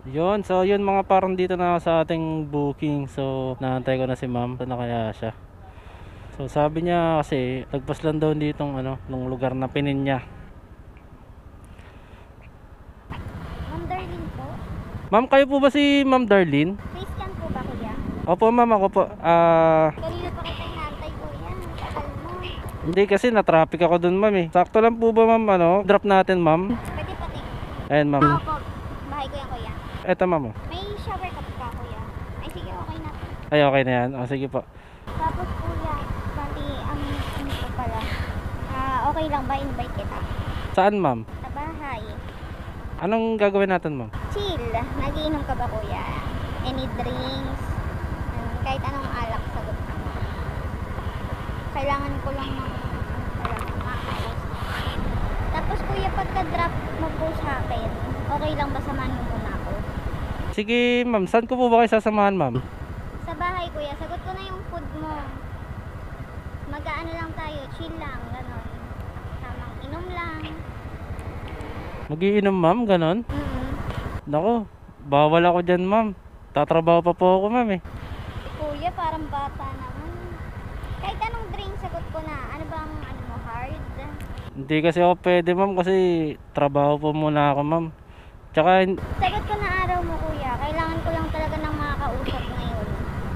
Yun, so yun mga parang dito na sa ating booking. So naantay ko na si ma'am, na kaya siya. So sabi niya kasi tagpas lang daw ditong ano, nung lugar na pinin niya. Ma'am Darlene po? Ma'am, kayo po ba si Ma'am Darlene? Christian po ba kuya? Opo ma'am, ako po. Kanina pa kita inaantay kuya. Tagal mo. Hindi kasi na-traffic ako dun ma'am eh. Sakto lang po ba ma'am, ano, drop natin ma'am? Pwede pati. Ayan ma'am. Opo. Bahay ko yan kuya. Eto ma'am oh. May shower ka pa kuya? Ay sige, okay na po. Ay okay na yan, o sige po. Tapos kuya, bali ano po pala. Okay lang ba invite kita? Saan ma'am? Sa bahay. Anong gagawin natin ma'am? Chill. Nagiinom ka ba kuya? Any drinks? Kahit anong alak sagot ka mo. Kailangan ko lang ng maayos. Tapos kuya, pagka-drop mo po sa akin, okay lang ba samahan mo muna ako? Sige ma'am, saan ko po ba kayo sasamahan ma'am? Sa bahay kuya, sagot ko na yung food mo. Mag-aano lang tayo, chill lang, ganon. Tamang inom lang. Magiinom ma'am, ganon? Nako, bawal ako dyan ma'am. Tatrabaho pa po ako ma'am eh. Kuya, parang bata naman. Kahit anong drink, sagot ko na. Ano bang ano mo, hard? Hindi kasi ako pwede ma'am kasi trabaho po muna ako ma'am. Tsaka Sagot ko na araw mo kuya. Kailangan ko lang talaga ng makakausap ngayon.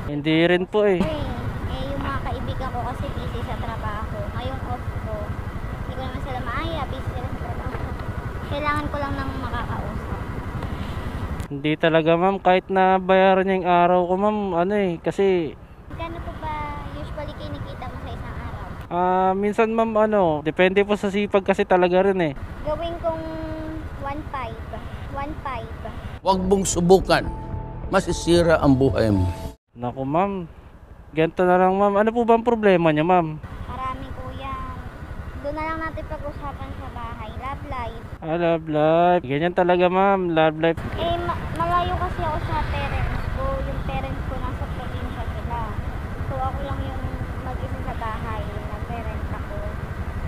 hindi rin po eh. Yung mga kaibigan ko kasi busy sa trabaho. Ngayong off ko, hindi ko naman sila maaya, busy sila sa trabaho. Kailangan ko lang ng makakausap. Hindi talaga ma'am, kahit na bayaran niya yung araw ko ma'am, ano eh, kasi Magkano po ba usually kinikita mo sa isang araw? minsan ma'am ano, depende po sa sipag kasi talaga rin eh. Gawin kong 1.5. 1.5. Huwag mong subukan. Masisira ang buhay mo. Naku ma'am, ganito na lang ma'am. Ano po ba ang problema niya ma'am? Marami kuya. Doon na lang natin pag-usapan sa bahay. Love life. Love life. Ganyan talaga ma'am, love life. Malayo kasi ako sa parents ko. Yung parents ko nasa probinsya sila. So ako lang yung mag-isa sa bahay. Nag-parent ako.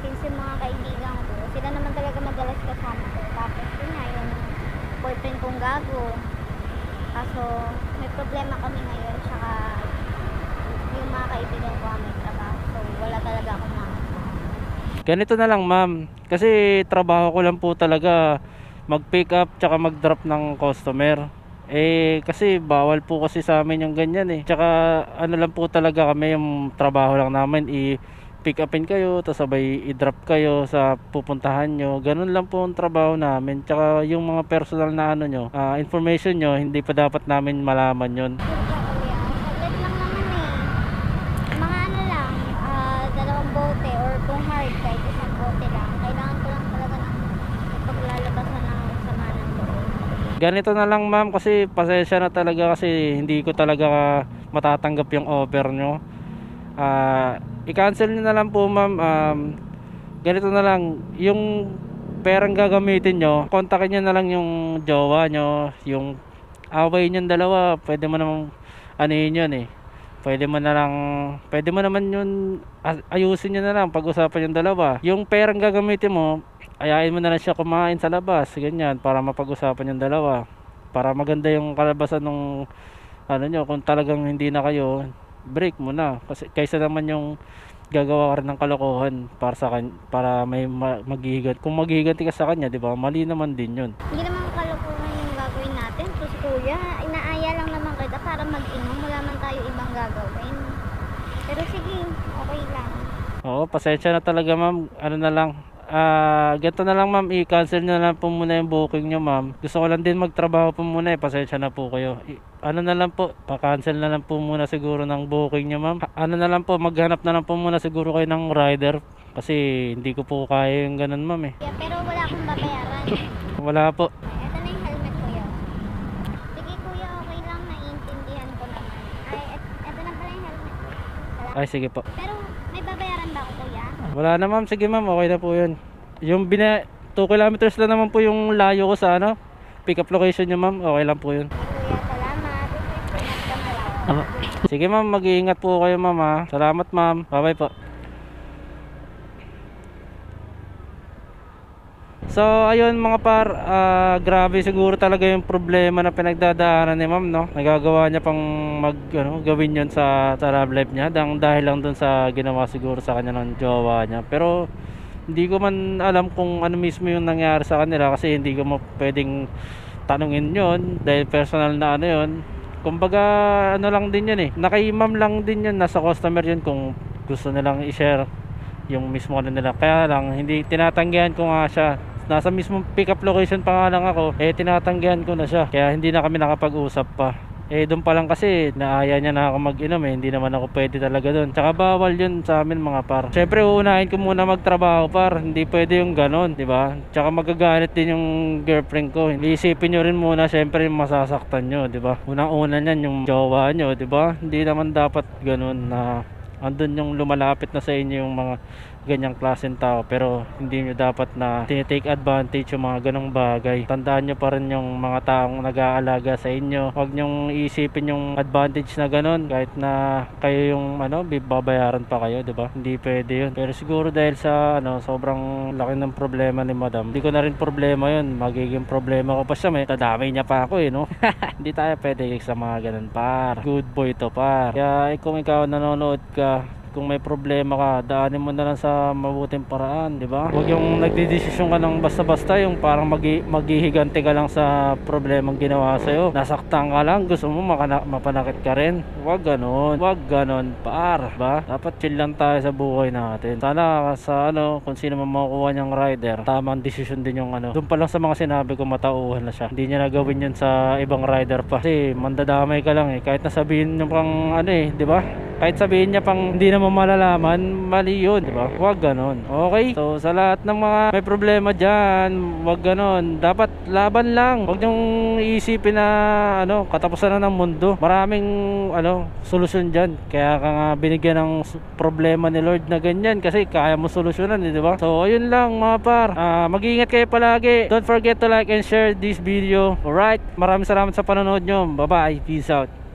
Since yung mga kaibigan ko, sila naman talaga madalas kasama ko. Tapos yun nga, yung boyfriend kong gago. Kaso may problema kami ngayon. Tsaka yung mga kaibigan ko may trabaho. So wala talaga akong makasama. Ganito na lang ma'am, kasi trabaho ko lang po talaga mag-pick up tsaka mag-drop ng customer. Eh kasi bawal po kasi sa amin yung ganyan eh. Tsaka ano lang po talaga kami, yung trabaho lang namin i-pick upin kayo, tapos sabay i-drop kayo sa pupuntahan nyo. Ganun lang po ang trabaho namin. Tsaka yung mga personal na ano nyo, information nyo, hindi pa dapat namin malaman yun. Kuya, saglit lang naman eh. Mga ano lang, dalawang bote or kung hard kahit isang bote lang. Kailangan ko lang talaga ng paglalabasan ng sama ng loob. Ganito na lang ma'am, kasi pasensya na talaga kasi hindi ko talaga matatanggap yung offer nyo. I-cancel nyo na lang po ma'am. Ganito na lang, yung perang gagamitin nyo, kontakin nyo na lang yung jowa nyo, yung away nyo dalawa. Pwede mo namang ano yun eh, pwede mo naman yun ayusin nyo na lang, pag-usapan yung dalawa. Yung perang gagamitin mo, ayain mo na lang siya kumain sa labas, ganyan, para mapag-usapan yung dalawa, para maganda yung kalabasan ng ano nyo. Kung talagang hindi na kayo, break mo na, kasi kaysa naman yung gagawa ka rin ng kalokohan para sa para may maghihiganti. Kung maghihiganti ka sa kanya, di ba, mali naman din yun. Hindi naman kalokohan yung gagawin natin. Plus kuya, inaaya lang naman kita para mag-inom. Wala man tayo ibang gagawin. Pero sige, okay lang. Oo, pasensya na talaga ma'am. Ano na lang, ganito na lang ma'am, i-cancel na lang po muna yung booking nyo ma'am. Gusto ko lang din magtrabaho po muna eh, pasensya na po kayo. Ano na lang po, pa-cancel na lang po muna siguro ng booking nyo ma'am. Ano na lang po, maghanap na lang po muna siguro kayo ng rider, kasi hindi ko po kaya yung ganun ma'am eh. Yeah, pero wala akong babayaran. Wala po. Ito na yung helmet kuya. Sige kuya, okay lang. Naiintindihan ko naman. Ito na pala yung helmet. Salamat. Ay sige po. Pero may babayaran ba ako kuya? Wala na ma'am, sige ma'am, okay na po yun. Yung 2 kilometers lang naman po yung layo ko sa ano, pick up location nyo ma'am, okay lang po yun. Kuya, salamat. Ingat ka na lang. Sige ma'am, mag-iingat po kayo ma'am ha. Salamat ma'am, bye bye po. So So ayun mga par, grabe siguro talaga yung problema na pinagdadaanan ni ma'am, no. Nagagawa niya pang gawin yun sa love life niya dahil lang dun sa ginawa siguro sa kanya ng jowa niya. Pero hindi ko man alam kung ano mismo yung nangyari sa kanila, kasi hindi ko pwedeng tanungin yun dahil personal na yun. Kumbaga lang din yun kay ma'am lang din yun, nasa customer yun kung gusto nilang i-share yung mismo nila. Kaya lang hindi tinatanggihan ko nga siya, nasa mismong pick up location pa nga lang ako, tinatanggihan ko na siya, kaya hindi na kami nakapag-usap pa. Doon pa lang kasi naaya niya na ako mag-inom hindi naman ako pwede talaga doon. Tsaka bawal yun sa amin mga par. Syempre uunahin ko muna magtrabaho par, hindi pwede yung ganon, di ba? Tsaka magagalit din yung girlfriend ko. Iisipin nyo rin muna syempre masasaktan nyo, di ba? Unang-una niyan yung jowa nyo, di ba? Hindi naman dapat ganon na andun yung lumalapit na sa inyo yung mga ganyang klaseng tao, pero hindi nyo dapat na tinitake advantage yung mga ganong bagay. Tandaan nyo pa rin yung mga taong nag-aalaga sa inyo. Huwag nyong isipin yung advantage na ganon kahit na kayo yung babayaran pa kayo, diba? Hindi pwede yun. Pero siguro dahil sa sobrang laki ng problema ni madam, hindi ko na rin problema yun, magiging problema ko pa siya, tadamay niya pa ako no. Hindi tayo pwede sa mga ganon par. Good boy to par. Kaya kung ikaw nanonood ka, kung may problema ka, daanin mo na lang sa mabuting paraan, di ba? Huwag yung nagdidesisyon ka ng basta-basta, yung parang maghihiganti ka lang sa problemang ginawa sa'yo. Nasaktan ka lang, gusto mo mapanakit ka rin. Huwag ganon par, ba? Dapat chill lang tayo sa buhay natin. Sana sa kung sino man makukuha niyang rider, tamang desisyon din yung doon pa lang sa mga sinabi ko, matauhan na siya. Hindi niya nagawin yun sa ibang rider pa, kasi mandadamay ka lang kahit nasabihin niyo pang di ba? Kahit sabihin niya pang hindi naman malalaman, mali yun, di ba? Huwag ganon. Okay? So sa lahat ng mga may problema dyan, huwag ganon. Dapat laban lang. Huwag niyong iisipin na katapusan na ng mundo. Maraming solusyon dyan. Kaya ka nga binigyan ng problema ni Lord na ganyan, kasi kaya mo solusyonan, di ba? So ayun lang mga par. Mag-iingat kayo palagi. Don't forget to like and share this video. Alright? Maraming salamat sa panonood nyo. Bye bye. Peace out.